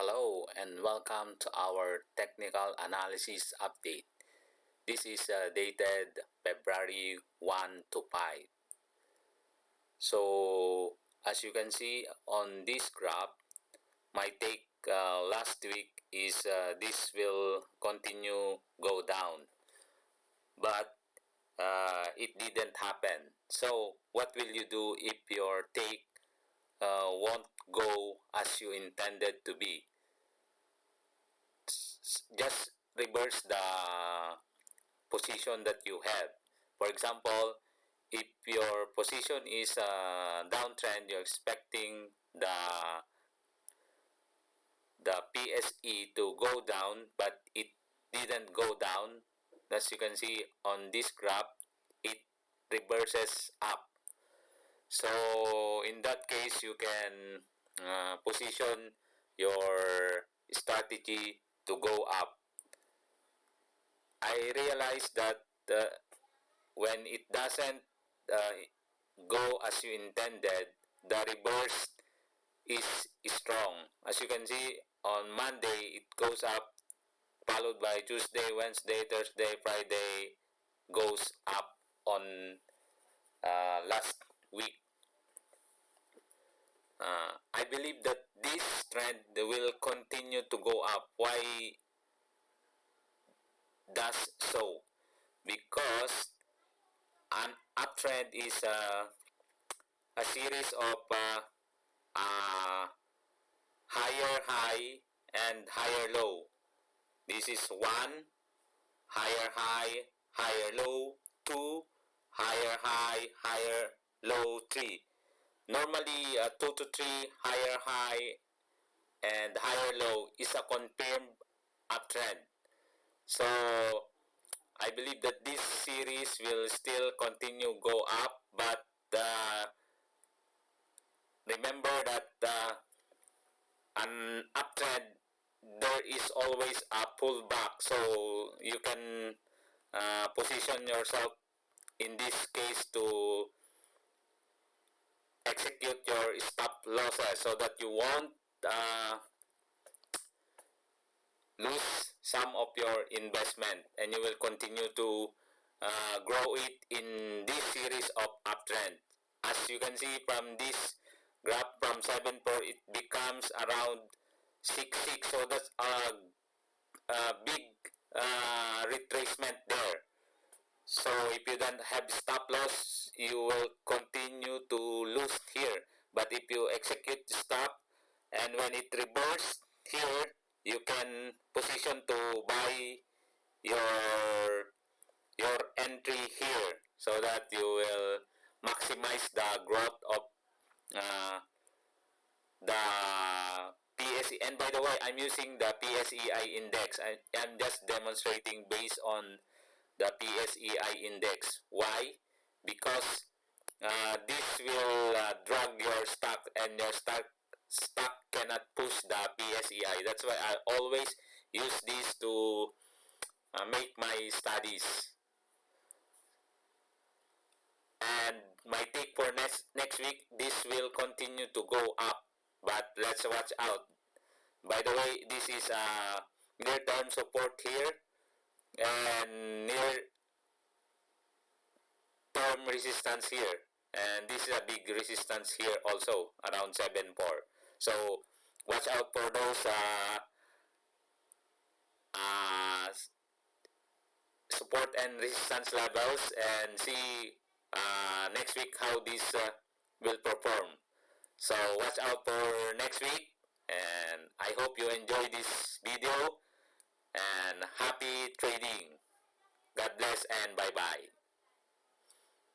Hello and welcome to our technical analysis update. This is dated February 1 to 5. So as you can see on this graph, my take last week is this will continue go down, but it didn't happen. So what will you do if your take won't go as you intended to be? Just reverse the position that you have. For example, if your position is a downtrend, you're expecting the PSE to go down, but it didn't go down. As you can see on this graph, it reverses up. So in that case, you can position your strategy to go up. I realized that when it doesn't uh, go as you intended, the reverse is strong. As you can see, on Monday it goes up, followed by Tuesday, Wednesday, Thursday, Friday goes up on last week. I believe that this trend will continue to go up. Why does so? Because an uptrend is a series of higher high and higher low. This is 1, higher high, higher low, 2, higher high, higher low, 3. Normally, 2 to 3, higher high and higher low is a confirmed uptrend. So, I believe that this series will still continue go up, but remember that an uptrend, there is always a pullback, so you can position yourself in this case to execute your stop losses so that you won't lose some of your investment, and you will continue to grow it in this series of uptrend. As you can see from this graph, from 7.4 it becomes around 6.6, so that's a big retracement there. So if you don't have stop loss, you will continue to lose here. But if you execute the stop, and when it reverses here, you can position to buy your entry here, so that you will maximize the growth of the PSE. And by the way, I'm using the PSEI index. I'm just demonstrating based on the PSEI index. Why? Because this will drag your stock, and your stock cannot push the PSEI. That's why I always use this to make my studies. And my take for next week, this will continue to go up, but let's watch out. By the way, this is a near term support here and near term resistance here, and this is a big resistance here also around 7.4. So watch out for those uh, support and resistance levels, and see next week how this will perform. So watch out for next week, and I hope you enjoy this video, and happy trading. God bless and bye bye.